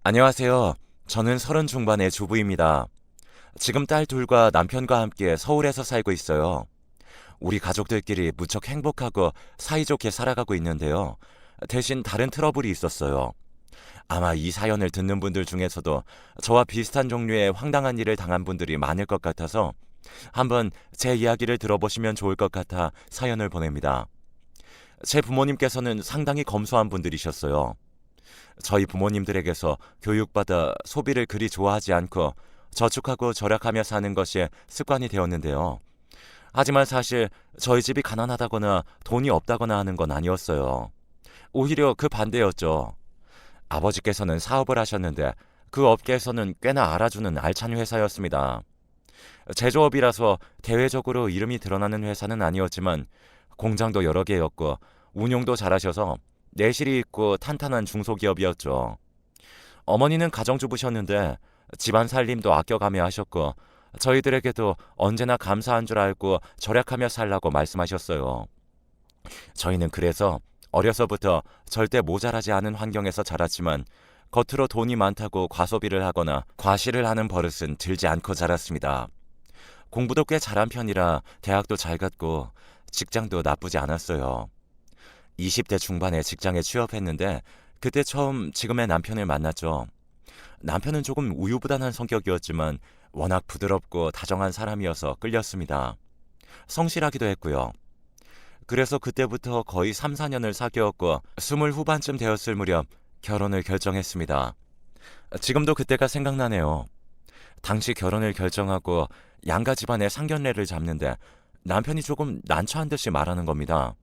안녕하세요. 저는 30 중반의 주부입니다. 지금 딸 둘과 남편과 함께 서울에서 살고 있어요. 우리 가족들끼리 무척 행복하고 사이좋게 살아가고 있는데요. 대신 다른 트러블이 있었어요. 아마 이 사연을 듣는 분들 중에서도 저와 비슷한 종류의 황당한 일을 당한 분들이 많을 것 같아서 한번 제 이야기를 들어보시면 좋을 것 같아 사연을 보냅니다. 제 부모님께서는 상당히 검소한 분들이셨어요. 저희 부모님들에게서 교육받아 소비를 그리 좋아하지 않고 저축하고 절약하며 사는 것이 습관이 되었는데요. 하지만 사실 저희 집이 가난하다거나 돈이 없다거나 하는 건 아니었어요. 오히려 그 반대였죠. 아버지께서는 사업을 하셨는데 그 업계에서는 꽤나 알아주는 알찬 회사였습니다. 제조업이라서 대외적으로 이름이 드러나는 회사는 아니었지만 공장도 여러 개였고 운용도 잘하셔서 내실이 있고 탄탄한 중소기업이었죠. 어머니는 가정주부셨는데 집안 살림도 아껴가며 하셨고 저희들에게도 언제나 감사한 줄 알고 절약하며 살라고 말씀하셨어요. 저희는 그래서 어려서부터 절대 모자라지 않은 환경에서 자랐지만 겉으로 돈이 많다고 과소비를 하거나 과시를 하는 버릇은 들지 않고 자랐습니다. 공부도 꽤 잘한 편이라 대학도 잘 갔고 직장도 나쁘지 않았어요. 20대 중반에 직장에 취업했는데 그때 처음 지금의 남편을 만났죠. 남편은 조금 우유부단한 성격이었지만 워낙 부드럽고 다정한 사람이어서 끌렸습니다. 성실하기도 했고요. 그래서 그때부터 거의 3, 4년을 사귀었고 20 후반쯤 되었을 무렵 결혼을 결정했습니다. 지금도 그때가 생각나네요. 당시 결혼을 결정하고 양가 집안의 상견례를 잡는데 남편이 조금 난처한 듯이 말하는 겁니다.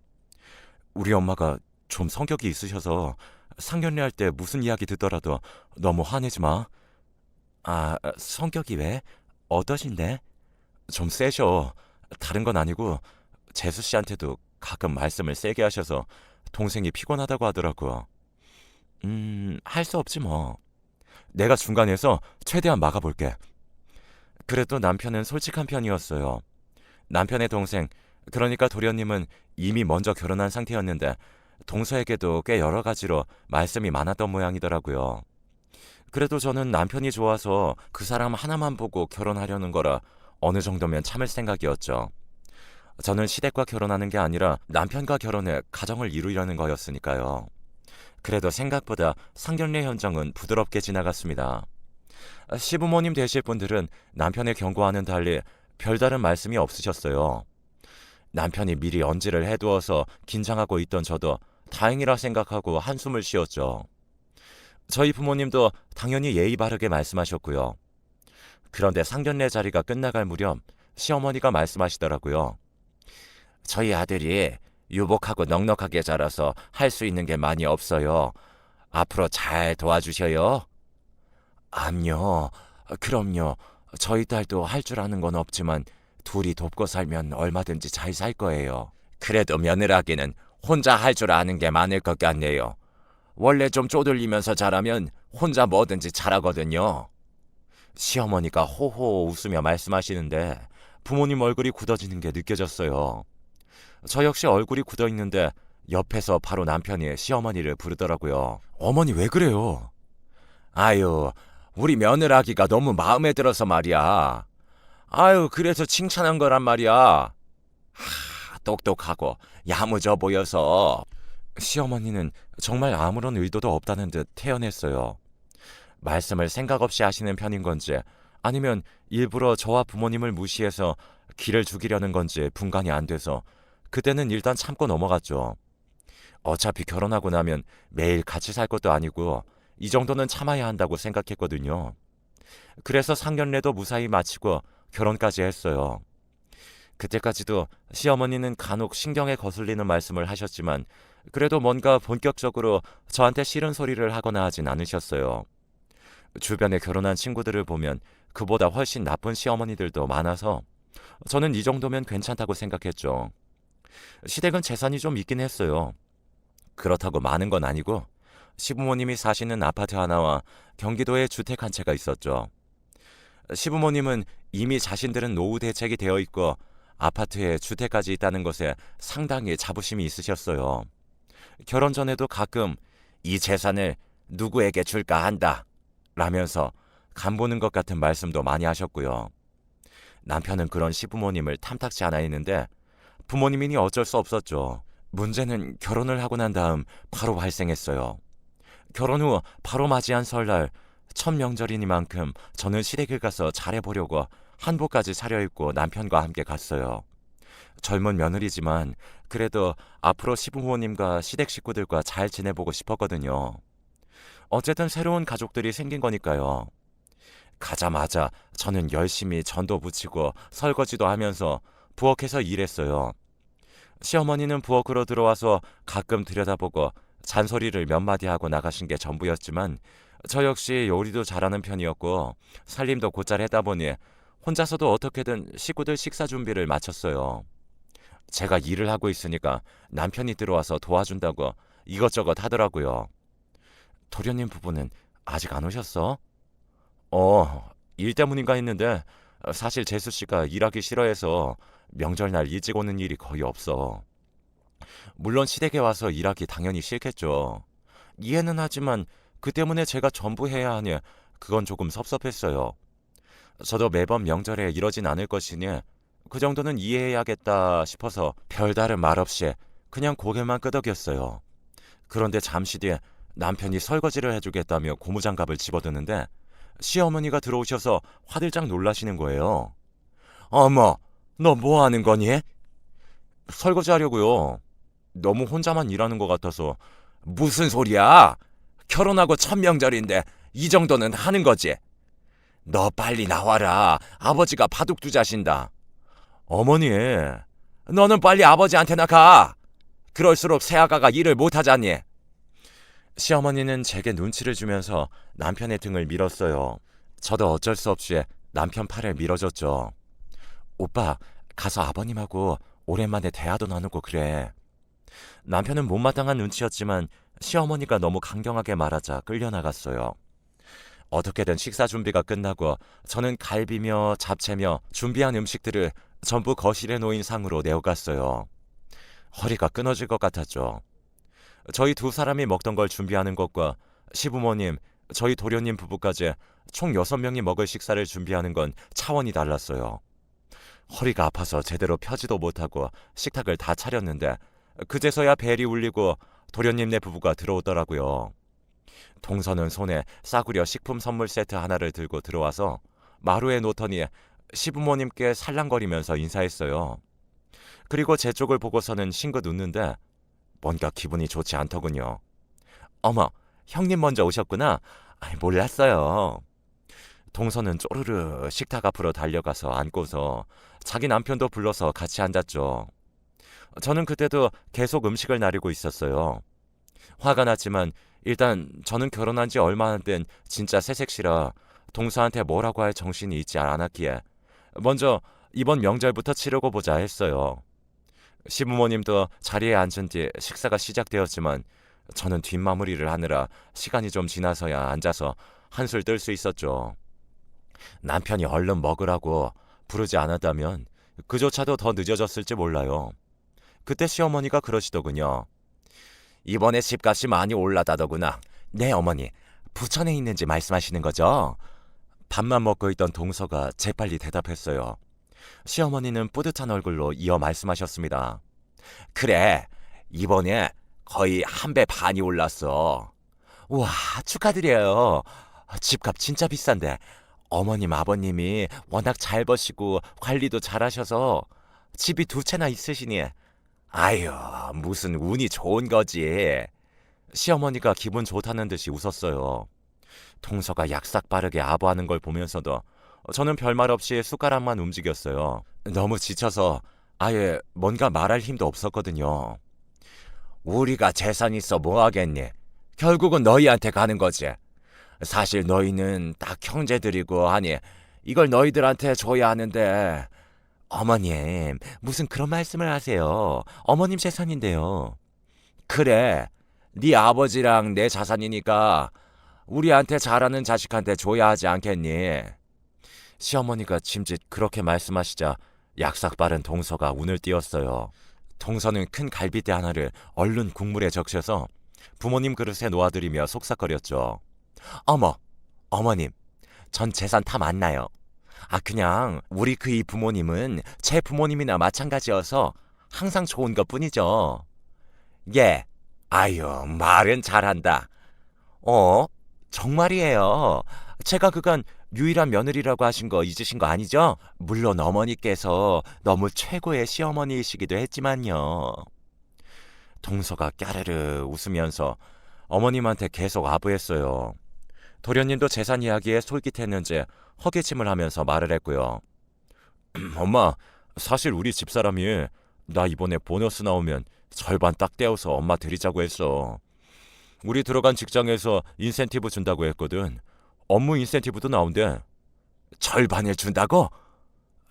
우리 엄마가 좀 성격이 있으셔서 상견례할 때 무슨 이야기 듣더라도 너무 화내지 마. 아, 성격이 왜? 어떠신데? 좀 세셔. 다른 건 아니고 재수 씨한테도 가끔 말씀을 세게 하셔서 동생이 피곤하다고 하더라고요. 할 수 없지 뭐. 내가 중간에서 최대한 막아볼게. 그래도 남편은 솔직한 편이었어요. 남편의 동생, 그러니까 도련님은 이미 먼저 결혼한 상태였는데 동서에게도 꽤 여러 가지로 말씀이 많았던 모양이더라고요. 그래도 저는 남편이 좋아서 그 사람 하나만 보고 결혼하려는 거라 어느 정도면 참을 생각이었죠. 저는 시댁과 결혼하는 게 아니라 남편과 결혼해 가정을 이루려는 거였으니까요. 그래도 생각보다 상견례 현장은 부드럽게 지나갔습니다. 시부모님 되실 분들은 남편의 경고와는 달리 별다른 말씀이 없으셨어요. 남편이 미리 언지를 해두어서 긴장하고 있던 저도 다행이라 생각하고 한숨을 쉬었죠. 저희 부모님도 당연히 예의 바르게 말씀하셨고요. 그런데 상견례 자리가 끝나갈 무렵 시어머니가 말씀하시더라고요. 저희 아들이 유복하고 넉넉하게 자라서 할 수 있는 게 많이 없어요. 앞으로 잘 도와주셔요. 암요. 그럼요. 저희 딸도 할 줄 아는 건 없지만 둘이 돕고 살면 얼마든지 잘 살 거예요. 그래도 며느라기는 혼자 할 줄 아는 게 많을 것 같네요. 원래 좀 쪼들리면서 자라면 혼자 뭐든지 잘하거든요. 시어머니가 호호 웃으며 말씀하시는데 부모님 얼굴이 굳어지는 게 느껴졌어요. 저 역시 얼굴이 굳어 있는데 옆에서 바로 남편이 시어머니를 부르더라고요. 어머니 왜 그래요? 아유, 우리 며느라기가 너무 마음에 들어서 말이야. 아유, 그래서 칭찬한 거란 말이야. 똑똑하고 야무져 보여서. 시어머니는 정말 아무런 의도도 없다는 듯 태연했어요. 말씀을 생각 없이 하시는 편인 건지 아니면 일부러 저와 부모님을 무시해서 기를 죽이려는 건지 분간이 안 돼서 그때는 일단 참고 넘어갔죠. 어차피 결혼하고 나면 매일 같이 살 것도 아니고 이 정도는 참아야 한다고 생각했거든요. 그래서 상견례도 무사히 마치고 결혼까지 했어요. 그때까지도 시어머니는 간혹 신경에 거슬리는 말씀을 하셨지만 그래도 뭔가 본격적으로 저한테 싫은 소리를 하거나 하진 않으셨어요. 주변에 결혼한 친구들을 보면 그보다 훨씬 나쁜 시어머니들도 많아서 저는 이 정도면 괜찮다고 생각했죠. 시댁은 재산이 좀 있긴 했어요. 그렇다고 많은 건 아니고 시부모님이 사시는 아파트 하나와 경기도에 주택 한 채가 있었죠. 시부모님은 이미 자신들은 노후 대책이 되어 있고 아파트에 주택까지 있다는 것에 상당히 자부심이 있으셨어요. 결혼 전에도 가끔 이 재산을 누구에게 줄까 한다. 라면서 간 보는 것 같은 말씀도 많이 하셨고요. 남편은 그런 시부모님을 탐탁지 않아 했는데 부모님이니 어쩔 수 없었죠. 문제는 결혼을 하고 난 다음 바로 발생했어요. 결혼 후 바로 맞이한 설날 첫 명절이니만큼 저는 시댁을 가서 잘해보려고 한복까지 차려입고 남편과 함께 갔어요. 젊은 며느리지만 그래도 앞으로 시부모님과 시댁 식구들과 잘 지내보고 싶었거든요. 어쨌든 새로운 가족들이 생긴 거니까요. 가자마자 저는 열심히 전도 붙이고 설거지도 하면서 부엌에서 일했어요. 시어머니는 부엌으로 들어와서 가끔 들여다보고 잔소리를 몇 마디 하고 나가신 게 전부였지만 저 역시 요리도 잘하는 편이었고 살림도 곧잘 했다 보니 혼자서도 어떻게든 식구들 식사 준비를 마쳤어요. 제가 일을 하고 있으니까 남편이 들어와서 도와준다고 이것저것 하더라고요. 도련님 부부는 아직 안 오셨어? 일 때문인가 했는데 사실 재수 씨가 일하기 싫어해서 명절날 일찍 오는 일이 거의 없어. 물론 시댁에 와서 일하기 당연히 싫겠죠. 이해는 하지만 그 때문에 제가 전부 해야 하니 그건 조금 섭섭했어요. 저도 매번 명절에 이러진 않을 것이니 그 정도는 이해해야겠다 싶어서 별다른 말 없이 그냥 고개만 끄덕였어요. 그런데 잠시 뒤에 남편이 설거지를 해주겠다며 고무장갑을 집어드는데 시어머니가 들어오셔서 화들짝 놀라시는 거예요. 어머, 너 뭐 하는 거니? 설거지 하려고요. 너무 혼자만 일하는 것 같아서. 무슨 소리야? 결혼하고 첫 명절인데 이 정도는 하는 거지. 너 빨리 나와라. 아버지가 바둑 두자신다. 어머니, 너는 빨리 아버지한테나 가. 그럴수록 새아가가 일을 못하잖니. 시어머니는 제게 눈치를 주면서 남편의 등을 밀었어요. 저도 어쩔 수 없이 남편 팔을 밀어줬죠. 오빠, 가서 아버님하고 오랜만에 대화도 나누고 그래. 남편은 못마땅한 눈치였지만 시어머니가 너무 강경하게 말하자 끌려나갔어요. 어떻게든 식사 준비가 끝나고 저는 갈비며 잡채며 준비한 음식들을 전부 거실에 놓인 상으로 내어갔어요. 허리가 끊어질 것 같았죠. 저희 두 사람이 먹던 걸 준비하는 것과 시부모님, 저희 도련님 부부까지 총 6명이 먹을 식사를 준비하는 건 차원이 달랐어요. 허리가 아파서 제대로 펴지도 못하고 식탁을 다 차렸는데 그제서야 벨이 울리고 도련님네 부부가 들어오더라고요. 동서는 손에 싸구려 식품 선물 세트 하나를 들고 들어와서 마루에 놓더니 시부모님께 살랑거리면서 인사했어요. 그리고 제 쪽을 보고서는 싱긋 웃는데 뭔가 기분이 좋지 않더군요. 어머, 형님 먼저 오셨구나. 몰랐어요. 동서는 쪼르르 식탁 앞으로 달려가서 앉고서 자기 남편도 불러서 같이 앉았죠. 저는 그때도 계속 음식을 나르고 있었어요. 화가 났지만 일단 저는 결혼한 지 얼마 안 된 진짜 새색시라 동서한테 뭐라고 할 정신이 있지 않았기에 먼저 이번 명절부터 치르고 보자 했어요. 시부모님도 자리에 앉은 뒤 식사가 시작되었지만 저는 뒷마무리를 하느라 시간이 좀 지나서야 앉아서 한술 뜰 수 있었죠. 남편이 얼른 먹으라고 부르지 않았다면 그조차도 더 늦어졌을지 몰라요. 그때 시어머니가 그러시더군요. 이번에 집값이 많이 올라다더구나. 네, 어머니. 부천에 있는지 말씀하시는 거죠? 밥만 먹고 있던 동서가 재빨리 대답했어요. 시어머니는 뿌듯한 얼굴로 이어 말씀하셨습니다. 그래, 이번에 거의 1배 반이 올랐어. 우와, 축하드려요. 집값 진짜 비싼데 어머님 아버님이 워낙 잘 버시고 관리도 잘하셔서 집이 2채나 있으시니 아유, 무슨 운이 좋은 거지. 시어머니가 기분 좋다는 듯이 웃었어요. 동서가 약삭 빠르게 아부하는 걸 보면서도 저는 별말 없이 숟가락만 움직였어요. 너무 지쳐서 아예 뭔가 말할 힘도 없었거든요. 우리가 재산 있어 뭐 하겠니? 결국은 너희한테 가는 거지. 사실 너희는 딱 형제들이고 하니 이걸 너희들한테 줘야 하는데 어머님, 무슨 그런 말씀을 하세요. 어머님 재산인데요. 그래, 네 아버지랑 내 자산이니까 우리한테 잘하는 자식한테 줘야 하지 않겠니? 시어머니가 짐짓 그렇게 말씀하시자 약삭 빠른 동서가 운을 띄었어요. 동서는 큰 갈비대 하나를 얼른 국물에 적셔서 부모님 그릇에 놓아드리며 속삭거렸죠. 어머, 어머님, 전 재산 탐 안 나요. 그냥 우리 그이 부모님은 제 부모님이나 마찬가지여서 항상 좋은 것뿐이죠. 예. 아유, 말은 잘한다. 어? 정말이에요. 제가 그간 유일한 며느리라고 하신 거 잊으신 거 아니죠? 물론 어머니께서 너무 최고의 시어머니이시기도 했지만요. 동서가 까르르 웃으면서 어머님한테 계속 아부했어요. 도련님도 재산 이야기에 솔깃했는지 허기짐을 하면서 말을 했고요. 엄마, 사실 우리 집사람이 나 이번에 보너스 나오면 절반 딱 떼어서 엄마 드리자고 했어. 우리 들어간 직장에서 인센티브 준다고 했거든. 업무 인센티브도 나온대. 절반을 준다고?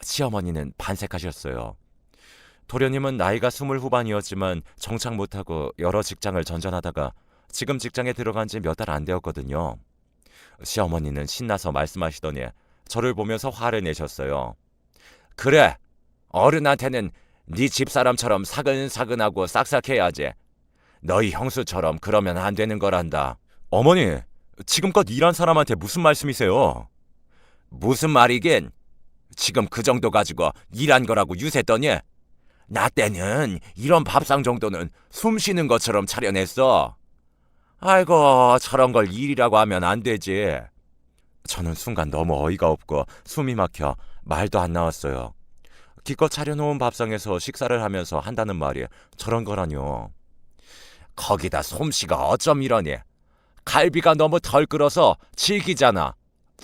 시어머니는 반색하셨어요. 도련님은 나이가 20 후반이었지만 정착 못하고 여러 직장을 전전하다가 지금 직장에 들어간 지 몇 달 안 되었거든요. 시어머니는 신나서 말씀하시더니 저를 보면서 화를 내셨어요. 그래, 어른한테는 네 집사람처럼 사근사근하고 싹싹해야지. 너희 형수처럼 그러면 안 되는 거란다. 어머니, 지금껏 일한 사람한테 무슨 말씀이세요? 무슨 말이긴? 지금 그 정도 가지고 일한 거라고 유세더니? 나 때는 이런 밥상 정도는 숨 쉬는 것처럼 차려냈어. 아이고, 저런 걸 일이라고 하면 안 되지. 저는 순간 너무 어이가 없고 숨이 막혀 말도 안 나왔어요. 기껏 차려놓은 밥상에서 식사를 하면서 한다는 말이 저런 거라뇨. 거기다 솜씨가 어쩜 이러니? 갈비가 너무 덜 끓어서 질기잖아.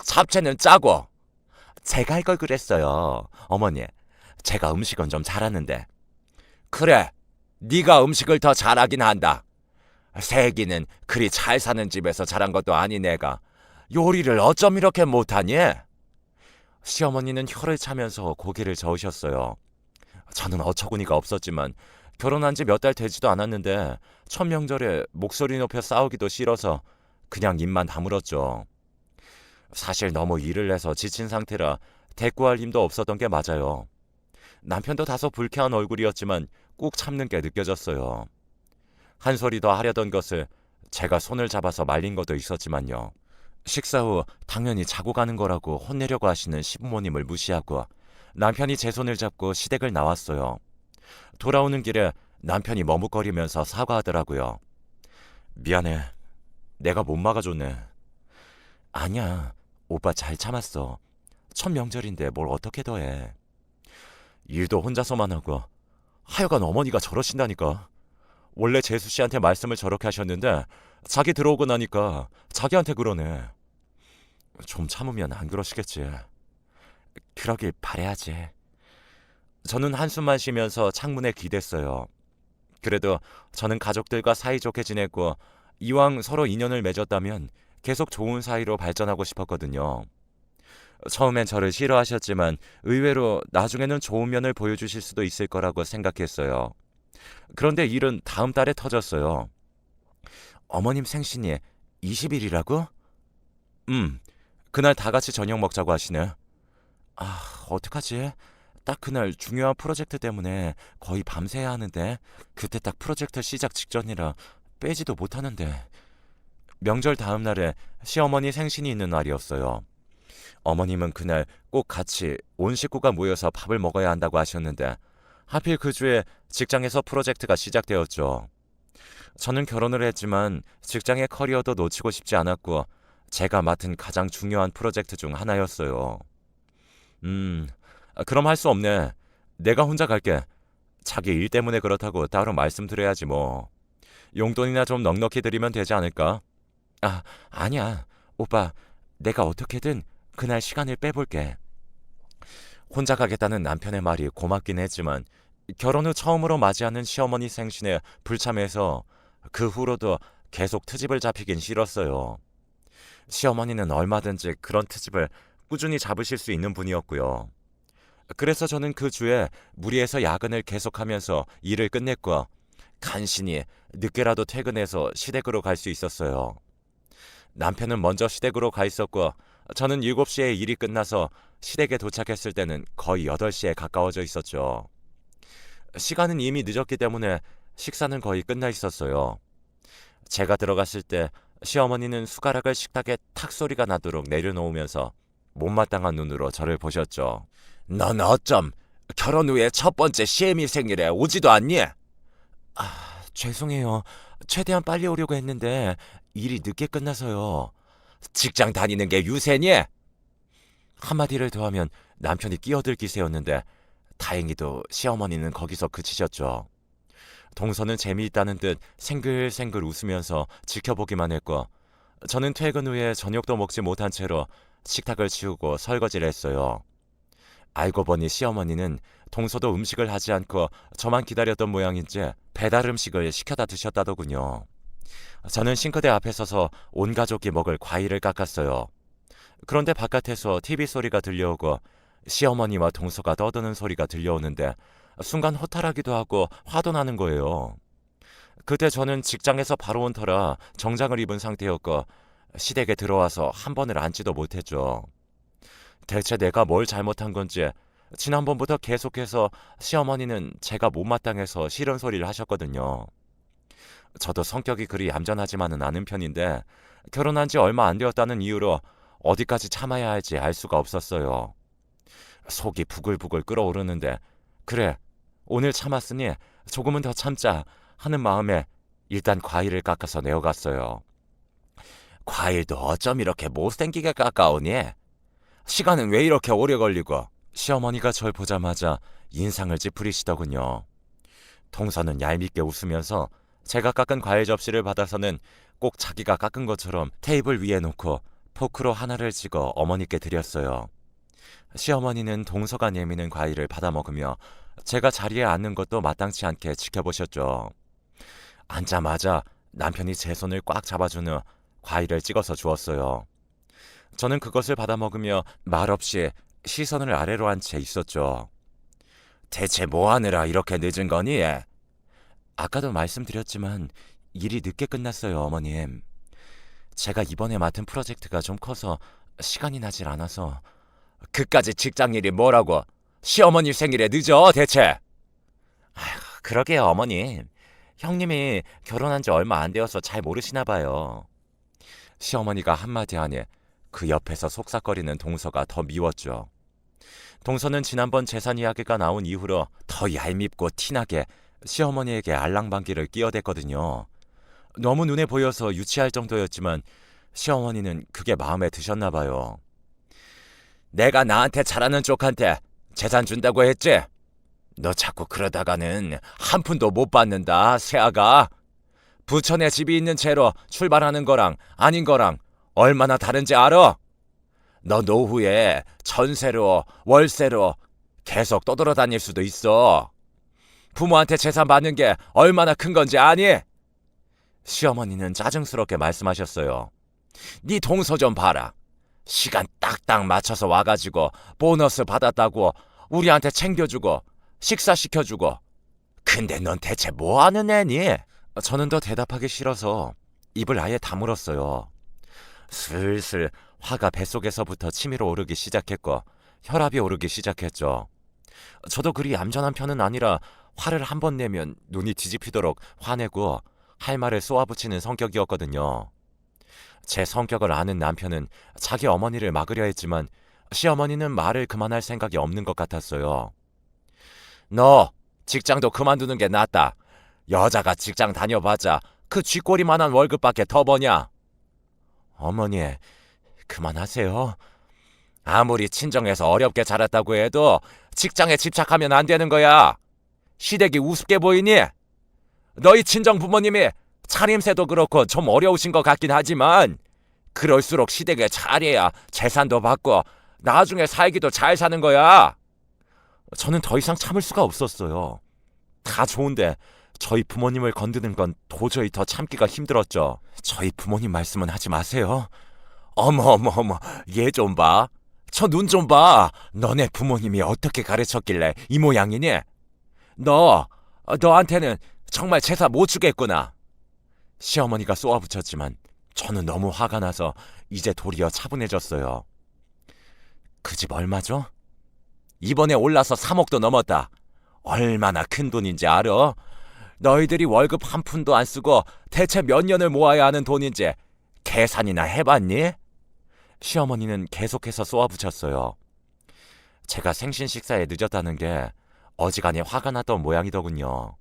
잡채는 짜고. 제가 할 걸 그랬어요. 어머니, 제가 음식은 좀 잘하는데. 그래, 네가 음식을 더 잘하긴 한다. 세기는 그리 잘 사는 집에서 자란 것도 아닌 애가 요리를 어쩜 이렇게 못하니? 시어머니는 혀를 차면서 고개를 저으셨어요. 저는 어처구니가 없었지만 결혼한 지 몇 달 되지도 않았는데 첫 명절에 목소리 높여 싸우기도 싫어서 그냥 입만 다물었죠. 사실 너무 일을 해서 지친 상태라 대꾸할 힘도 없었던 게 맞아요. 남편도 다소 불쾌한 얼굴이었지만 꾹 참는 게 느껴졌어요. 한 소리 더 하려던 것을 제가 손을 잡아서 말린 것도 있었지만요. 식사 후 당연히 자고 가는 거라고 혼내려고 하시는 시부모님을 무시하고 남편이 제 손을 잡고 시댁을 나왔어요. 돌아오는 길에 남편이 머뭇거리면서 사과하더라고요. 미안해. 내가 못 막아줬네. 아니야. 오빠 잘 참았어. 첫 명절인데 뭘 어떻게 더해. 일도 혼자서만 하고. 하여간 어머니가 저러신다니까. 원래 재수 씨한테 말씀을 저렇게 하셨는데 자기 들어오고 나니까 자기한테 그러네. 좀 참으면 안 그러시겠지. 그러길 바래야지. 저는 한숨만 쉬면서 창문에 기댔어요. 그래도 저는 가족들과 사이좋게 지냈고 이왕 서로 인연을 맺었다면 계속 좋은 사이로 발전하고 싶었거든요. 처음엔 저를 싫어하셨지만 의외로 나중에는 좋은 면을 보여주실 수도 있을 거라고 생각했어요. 그런데 일은 다음 달에 터졌어요. 어머님 생신이 20일이라고? 그날 다 같이 저녁 먹자고 하시네. 어떡하지? 딱 그날 중요한 프로젝트 때문에 거의 밤새야 하는데 그때 딱 프로젝트 시작 직전이라 빼지도 못하는데. 명절 다음 날에 시어머니 생신이 있는 날이었어요. 어머님은 그날 꼭 같이 온 식구가 모여서 밥을 먹어야 한다고 하셨는데 하필 그 주에 직장에서 프로젝트가 시작되었죠. 저는 결혼을 했지만 직장의 커리어도 놓치고 싶지 않았고 제가 맡은 가장 중요한 프로젝트 중 하나였어요. 그럼 할 수 없네. 내가 혼자 갈게. 자기 일 때문에 그렇다고 따로 말씀드려야지 뭐. 용돈이나 좀 넉넉히 드리면 되지 않을까? 아니야. 오빠, 내가 어떻게든 그날 시간을 빼볼게. 혼자 가겠다는 남편의 말이 고맙긴 했지만 결혼 후 처음으로 맞이하는 시어머니 생신에 불참해서 그 후로도 계속 트집을 잡히긴 싫었어요. 시어머니는 얼마든지 그런 트집을 꾸준히 잡으실 수 있는 분이었고요. 그래서 저는 그 주에 무리해서 야근을 계속하면서 일을 끝냈고 간신히 늦게라도 퇴근해서 시댁으로 갈 수 있었어요. 남편은 먼저 시댁으로 가 있었고 저는 7시에 일이 끝나서 시댁에 도착했을 때는 거의 8시에 가까워져 있었죠. 시간은 이미 늦었기 때문에 식사는 거의 끝나 있었어요. 제가 들어갔을 때 시어머니는 숟가락을 식탁에 탁 소리가 나도록 내려놓으면서 못마땅한 눈으로 저를 보셨죠. 넌 어쩜 결혼 후에 첫 번째 시애미 생일에 오지도 않니? 죄송해요. 최대한 빨리 오려고 했는데 일이 늦게 끝나서요. 직장 다니는 게 유세니? 한마디를 더하면 남편이 끼어들 기세였는데 다행히도 시어머니는 거기서 그치셨죠. 동서는 재미있다는 듯 생글생글 웃으면서 지켜보기만 했고 저는 퇴근 후에 저녁도 먹지 못한 채로 식탁을 치우고 설거지를 했어요. 알고 보니 시어머니는 동서도 음식을 하지 않고 저만 기다렸던 모양인지 배달 음식을 시켜다 드셨다더군요. 저는 싱크대 앞에 서서 온 가족이 먹을 과일을 깎았어요. 그런데 바깥에서 TV 소리가 들려오고 시어머니와 동서가 떠드는 소리가 들려오는데 순간 허탈하기도 하고 화도 나는 거예요. 그때 저는 직장에서 바로 온 터라 정장을 입은 상태였고 시댁에 들어와서 한 번을 앉지도 못했죠. 대체 내가 뭘 잘못한 건지 지난번부터 계속해서 시어머니는 제가 못마땅해서 싫은 소리를 하셨거든요. 저도 성격이 그리 얌전하지만은 않은 편인데 결혼한 지 얼마 안 되었다는 이유로 어디까지 참아야 할지 알 수가 없었어요. 속이 부글부글 끓어오르는데 그래 오늘 참았으니 조금은 더 참자 하는 마음에 일단 과일을 깎아서 내어갔어요. 과일도 어쩜 이렇게 못생기게 깎아오니? 시간은 왜 이렇게 오래 걸리고? 시어머니가 절 보자마자 인상을 찌푸리시더군요. 동서는 얄밉게 웃으면서 제가 깎은 과일 접시를 받아서는 꼭 자기가 깎은 것처럼 테이블 위에 놓고 포크로 하나를 찍어 어머니께 드렸어요. 시어머니는 동서가 내미는 과일을 받아 먹으며 제가 자리에 앉는 것도 마땅치 않게 지켜보셨죠. 앉자마자 남편이 제 손을 꽉 잡아준 후 과일을 찍어서 주었어요. 저는 그것을 받아 먹으며 말없이 시선을 아래로 한 채 있었죠. 대체 뭐 하느라 이렇게 늦은 거니? 아까도 말씀드렸지만 일이 늦게 끝났어요, 어머님. 제가 이번에 맡은 프로젝트가 좀 커서 시간이 나질 않아서. 그까짓 직장 일이 뭐라고? 시어머니 생일에 늦어 대체? 아휴, 그러게요, 어머님. 형님이 결혼한 지 얼마 안 되어서 잘 모르시나 봐요. 시어머니가 한마디 하니 그 옆에서 속삭거리는 동서가 더 미웠죠. 동서는 지난번 재산 이야기가 나온 이후로 더 얄밉고 티나게 시어머니에게 알랑방귀를 끼어댔거든요. 너무 눈에 보여서 유치할 정도였지만 시어머니는 그게 마음에 드셨나 봐요. 내가 나한테 잘하는 쪽한테 재산 준다고 했지? 너 자꾸 그러다가는 한 푼도 못 받는다, 새아가. 부천에 집이 있는 채로 출발하는 거랑 아닌 거랑 얼마나 다른지 알아? 너 노후에 전세로 월세로 계속 떠돌아다닐 수도 있어. 부모한테 재산 받는 게 얼마나 큰 건지 아니? 시어머니는 짜증스럽게 말씀하셨어요. 네 동서 좀 봐라. 시간 딱딱 맞춰서 와가지고 보너스 받았다고 우리한테 챙겨주고 식사시켜주고. 근데 넌 대체 뭐 하는 애니? 저는 더 대답하기 싫어서 입을 아예 다물었어요. 슬슬 화가 뱃속에서부터 치밀어 오르기 시작했고 혈압이 오르기 시작했죠. 저도 그리 얌전한 편은 아니라 화를 한 번 내면 눈이 뒤집히도록 화내고 할 말을 쏘아붙이는 성격이었거든요. 제 성격을 아는 남편은 자기 어머니를 막으려 했지만 시어머니는 말을 그만할 생각이 없는 것 같았어요. 너 직장도 그만두는 게 낫다. 여자가 직장 다녀봤자 그 쥐꼬리만한 월급밖에 더 버냐? 어머니, 그만하세요. 아무리 친정에서 어렵게 자랐다고 해도 직장에 집착하면 안 되는 거야. 시댁이 우습게 보이니? 너희 친정 부모님이 차림새도 그렇고 좀 어려우신 것 같긴 하지만 그럴수록 시댁에 잘해야 재산도 받고 나중에 살기도 잘 사는 거야. 저는 더 이상 참을 수가 없었어요. 다 좋은데 저희 부모님을 건드는 건 도저히 더 참기가 힘들었죠. 저희 부모님 말씀은 하지 마세요. 어머, 얘 좀 봐. 저 눈 좀 봐. 너네 부모님이 어떻게 가르쳤길래 이 모양이니? 너한테는 정말 제사 못 주겠구나. 시어머니가 쏘아붙였지만 저는 너무 화가 나서 이제 도리어 차분해졌어요. 그 집 얼마죠? 이번에 올라서 3억도 넘었다. 얼마나 큰 돈인지 알아? 너희들이 월급 한 푼도 안 쓰고 대체 몇 년을 모아야 하는 돈인지 계산이나 해봤니? 시어머니는 계속해서 쏘아붙였어요. 제가 생신 식사에 늦었다는 게 어지간히 화가 났던 모양이더군요.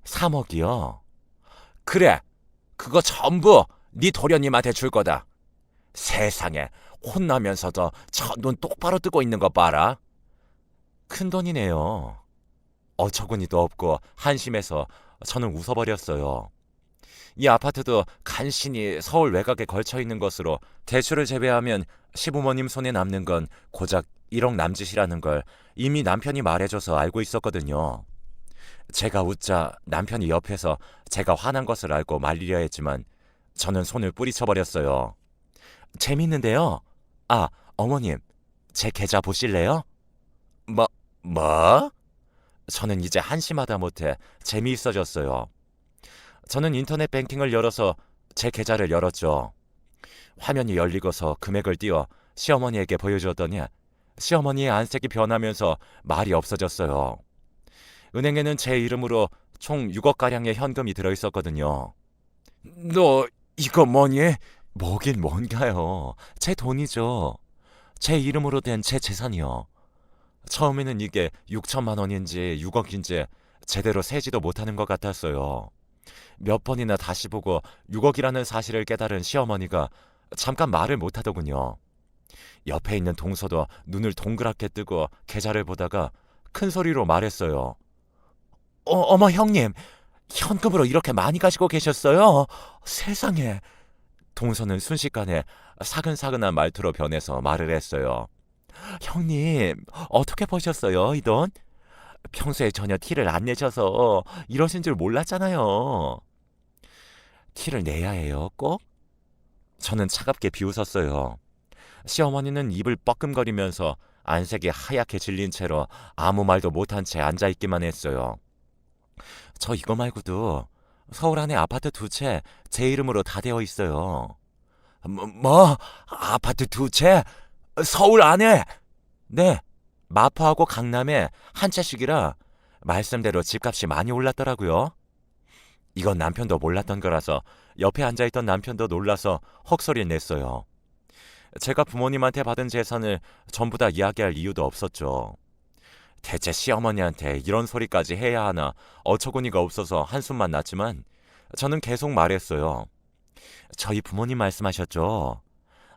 3억이요? 그래, 그거 전부 네 도련님한테 줄 거다. 세상에, 혼나면서도 저 눈 똑바로 뜨고 있는 거 봐라. 큰 돈이네요. 어처구니도 없고 한심해서 저는 웃어버렸어요. 이 아파트도 간신히 서울 외곽에 걸쳐 있는 것으로 대출을 제외하면 시부모님 손에 남는 건 고작 1억 남짓이라는 걸 이미 남편이 말해줘서 알고 있었거든요. 제가 웃자 남편이 옆에서 제가 화난 것을 알고 말리려 했지만 저는 손을 뿌리쳐버렸어요. 재밌는데요. 아, 어머님, 제 계좌 보실래요? 뭐, 뭐? 저는 이제 한심하다 못해 재미있어졌어요. 저는 인터넷 뱅킹을 열어서 제 계좌를 열었죠. 화면이 열리고서 금액을 띄워 시어머니에게 보여주었더니 시어머니의 안색이 변하면서 말이 없어졌어요. 은행에는 제 이름으로 총 6억가량의 현금이 들어있었거든요. 너 이거 뭐니? 뭐긴 뭔가요? 제 돈이죠. 제 이름으로 된 제 재산이요. 처음에는 이게 6천만 원인지 6억인지 제대로 세지도 못하는 것 같았어요. 몇 번이나 다시 보고 6억이라는 사실을 깨달은 시어머니가 잠깐 말을 못하더군요. 옆에 있는 동서도 눈을 동그랗게 뜨고 계좌를 보다가 큰 소리로 말했어요. 어머 형님, 현금으로 이렇게 많이 가지고 계셨어요? 세상에. 동서는 순식간에 사근사근한 말투로 변해서 말을 했어요. 형님, 어떻게 버셨어요, 이 돈? 평소에 전혀 티를 안 내셔서 이러신 줄 몰랐잖아요. 티를 내야 해요, 꼭? 저는 차갑게 비웃었어요. 시어머니는 입을 뻐끔거리면서 안색이 하얗게 질린 채로 아무 말도 못한 채 앉아있기만 했어요. 저 이거 말고도 서울 안에 아파트 2채 제 이름으로 다 되어 있어요. 뭐? 아파트 2채? 서울 안에? 네, 마포하고 강남에 한 채씩이라 말씀대로 집값이 많이 올랐더라고요. 이건 남편도 몰랐던 거라서 옆에 앉아있던 남편도 놀라서 헉소리를 냈어요. 제가 부모님한테 받은 재산을 전부 다 이야기할 이유도 없었죠. 대체 시어머니한테 이런 소리까지 해야 하나 어처구니가 없어서 한숨만 났지만 저는 계속 말했어요. 저희 부모님 말씀하셨죠.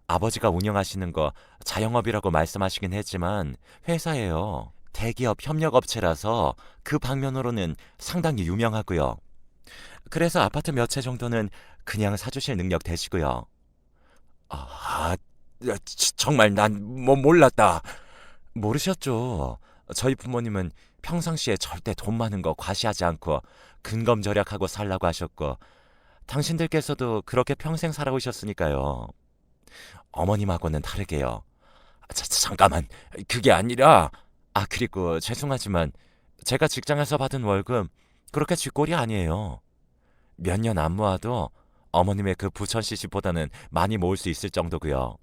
아버지가 운영하시는 거 자영업이라고 말씀하시긴 했지만 회사예요. 대기업 협력업체라서 그 방면으로는 상당히 유명하고요. 그래서 아파트 몇 채 정도는 그냥 사주실 능력 되시고요. 아, 정말 난 몰랐다. 모르셨죠? 저희 부모님은 평상시에 절대 돈 많은 거 과시하지 않고 근검절약하고 살라고 하셨고 당신들께서도 그렇게 평생 살아오셨으니까요. 어머님하고는 다르게요. 잠깐만, 그게 아니라 그리고 죄송하지만 제가 직장에서 받은 월급 그렇게 쥐꼬리 아니에요. 몇 년 안 모아도 어머님의 그 부천 시집보다는 많이 모을 수 있을 정도고요.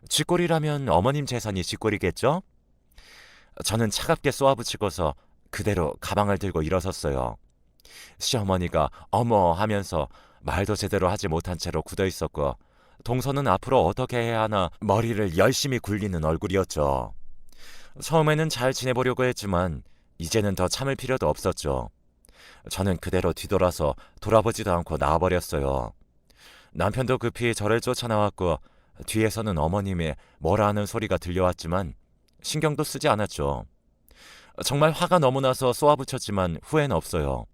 쥐꼬리라면 어머님 재산이 쥐꼬리겠죠? 저는 차갑게 쏘아붙이고서 그대로 가방을 들고 일어섰어요. 시어머니가 어머 하면서 말도 제대로 하지 못한 채로 굳어 있었고 동서는 앞으로 어떻게 해야 하나 머리를 열심히 굴리는 얼굴이었죠. 처음에는 잘 지내보려고 했지만 이제는 더 참을 필요도 없었죠. 저는 그대로 뒤돌아서 돌아보지도 않고 나와버렸어요. 남편도 급히 저를 쫓아나왔고 뒤에서는 어머님이 뭐라 하는 소리가 들려왔지만 신경도 쓰지 않았죠. 정말 화가 너무 나서 쏘아붙였지만 후회는 없어요.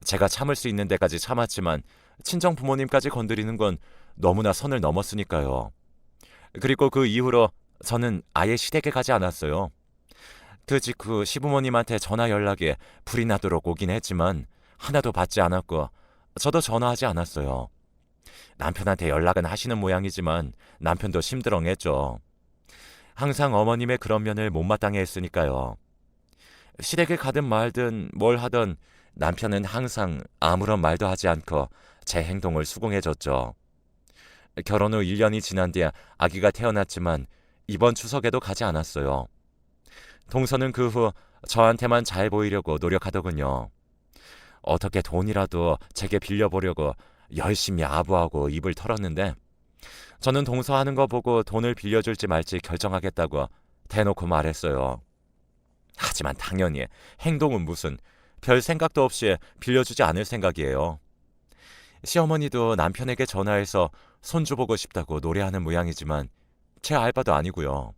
제가 참을 수 있는 데까지 참았지만 친정 부모님까지 건드리는 건 너무나 선을 넘었으니까요. 그리고 그 이후로 저는 아예 시댁에 가지 않았어요. 그 직후 시부모님한테 전화 연락이 불이 나도록 오긴 했지만 하나도 받지 않았고 저도 전화하지 않았어요. 남편한테 연락은 하시는 모양이지만 남편도 심드렁했죠. 항상 어머님의 그런 면을 못마땅해 했으니까요. 시댁에 가든 말든 뭘 하든 남편은 항상 아무런 말도 하지 않고 제 행동을 수긍해줬죠. 결혼 후 1년이 지난 뒤 아기가 태어났지만 이번 추석에도 가지 않았어요. 동서는 그 후 저한테만 잘 보이려고 노력하더군요. 어떻게 돈이라도 제게 빌려보려고 열심히 아부하고 입을 털었는데 저는 동서하는 거 보고 돈을 빌려줄지 말지 결정하겠다고 대놓고 말했어요. 하지만 당연히 행동은 무슨 별 생각도 없이 빌려주지 않을 생각이에요. 시어머니도 남편에게 전화해서 손주 보고 싶다고 노래하는 모양이지만 제 알바도 아니고요.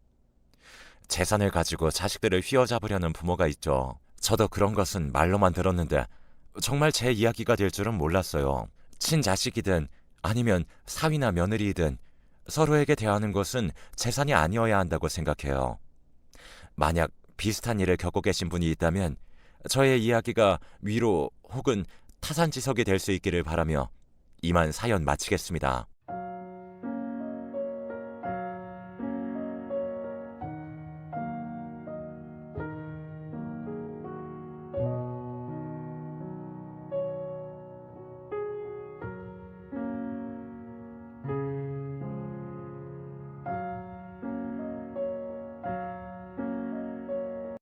재산을 가지고 자식들을 휘어잡으려는 부모가 있죠. 저도 그런 것은 말로만 들었는데 정말 제 이야기가 될 줄은 몰랐어요. 친자식이든 아니면 사위나 며느리이든 서로에게 대하는 것은 재산이 아니어야 한다고 생각해요. 만약 비슷한 일을 겪고 계신 분이 있다면 저의 이야기가 위로 혹은 타산지석이 될 수 있기를 바라며 이만 사연 마치겠습니다.